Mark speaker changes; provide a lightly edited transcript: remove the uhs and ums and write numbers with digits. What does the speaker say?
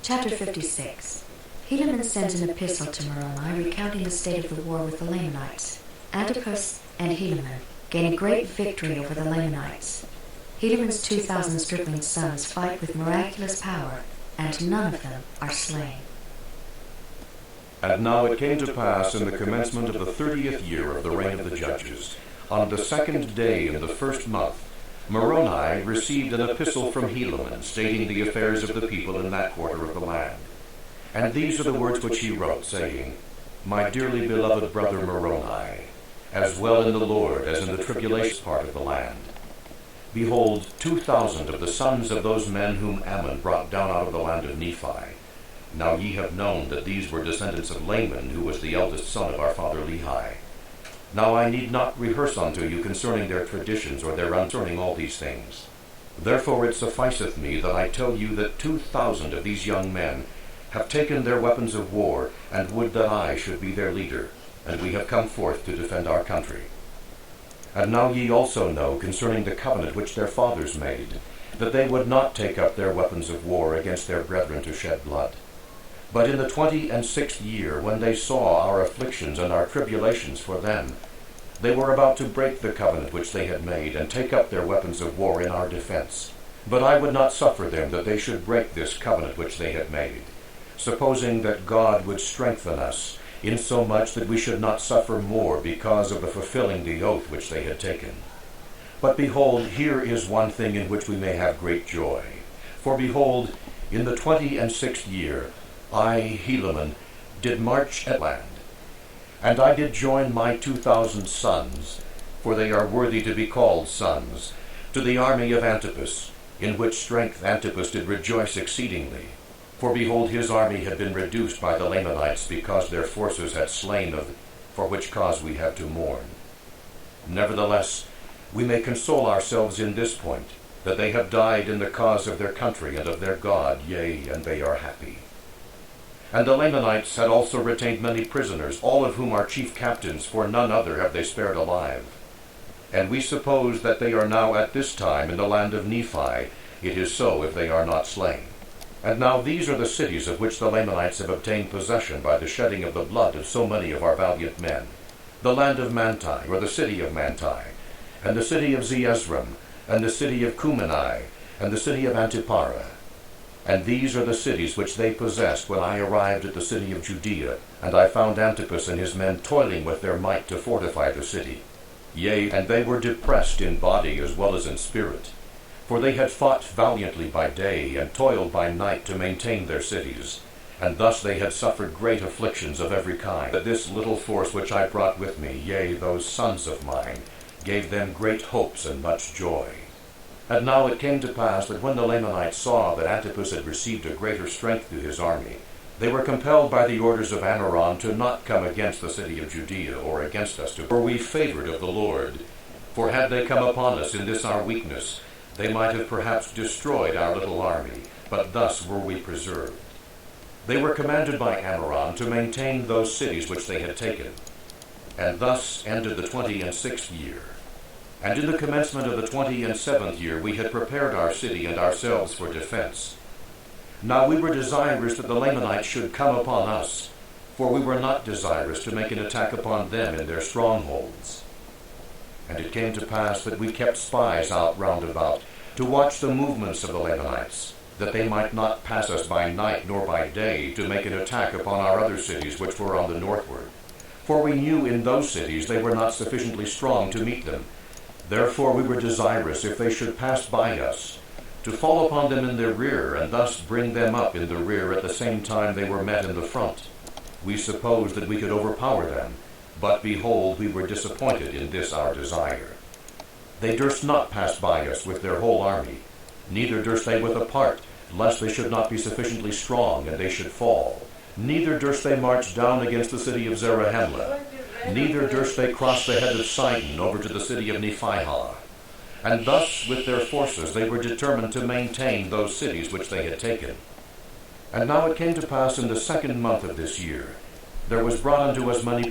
Speaker 1: Chapter 56. Helaman sent an epistle to Moroni recounting the state of the war with the Lamanites. Antipus and Helaman gain a great victory over the Lamanites. Helaman's 2,000 stripling sons fight with miraculous power, and none of them are slain.
Speaker 2: And now it came to pass in the commencement of the 30th year of the reign of the judges, on the 2nd day in the 1st month, Moroni received an epistle from Helaman, stating the affairs of the people in that quarter of the land. And these are the words which he wrote, saying, My dearly beloved brother Moroni, as well in the Lord as in the tribulation part of the land. Behold, 2,000 of the sons of those men whom Ammon brought down out of the land of Nephi. Now ye have known that these were descendants of Laman, who was the eldest son of our father Lehi. Now I need not rehearse unto you concerning their traditions or their concerning all these things. Therefore it sufficeth me that I tell you that 2,000 of these young men have taken their weapons of war, and would that I should be their leader, and we have come forth to defend our country. And now ye also know concerning the covenant which their fathers made, that they would not take up their weapons of war against their brethren to shed blood. But in the 26th year, when they saw our afflictions and our tribulations for them, they were about to break the covenant which they had made, and take up their weapons of war in our defense. But I would not suffer them that they should break this covenant which they had made, supposing that God would strengthen us, insomuch that we should not suffer more because of the fulfilling the oath which they had taken. But behold, here is one thing in which we may have great joy. For behold, in the 26th year, I, Helaman, did march at land, and I did join my 2,000 sons, for they are worthy to be called sons, to the army of Antipus, in which strength Antipus did rejoice exceedingly. For behold, his army had been reduced by the Lamanites, because their forces had slain of, for which cause we have to mourn. Nevertheless, we may console ourselves in this point, that they have died in the cause of their country and of their God, yea, and they are happy. And the Lamanites had also retained many prisoners, all of whom are chief captains, for none other have they spared alive. And we suppose that they are now at this time in the land of Nephi. It is so if they are not slain. And now these are the cities of which the Lamanites have obtained possession by the shedding of the blood of so many of our valiant men: the land of Manti, or the city of Manti, and the city of Zeezrom, and the city of Cumeni, and the city of Antipara. And these are the cities which they possessed when I arrived at the city of Judea, and I found Antipus and his men toiling with their might to fortify the city. Yea, and they were depressed in body as well as in spirit, for they had fought valiantly by day, and toiled by night to maintain their cities, and thus they had suffered great afflictions of every kind. But this little force which I brought with me, yea, those sons of mine, gave them great hopes and much joy. And now it came to pass that when the Lamanites saw that Antipus had received a greater strength to his army, they were compelled by the orders of Ammoron to not come against the city of Judea, or against us, were we favored of the Lord. For had they come upon us in this our weakness, they might have perhaps destroyed our little army, but thus were we preserved. They were commanded by Ammoron to maintain those cities which they had taken. And thus ended the 26th year. And in the commencement of the 27th year we had prepared our city and ourselves for defense. Now we were desirous that the Lamanites should come upon us, for we were not desirous to make an attack upon them in their strongholds. And it came to pass that we kept spies out round about, to watch the movements of the Lamanites, that they might not pass us by night nor by day, to make an attack upon our other cities which were on the northward. For we knew in those cities they were not sufficiently strong to meet them. Therefore we were desirous, if they should pass by us, to fall upon them in their rear, and thus bring them up in the rear at the same time they were met in the front. We supposed that we could overpower them, but behold, we were disappointed in this our desire. They durst not pass by us with their whole army, neither durst they with a part, lest they should not be sufficiently strong, and they should fall. Neither durst they march down against the city of Zarahemla, neither durst they cross the head of Sidon over to the city of Nephihah. And thus with their forces they were determined to maintain those cities which they had taken. And now it came to pass in the 2nd month of this year, there was brought unto us money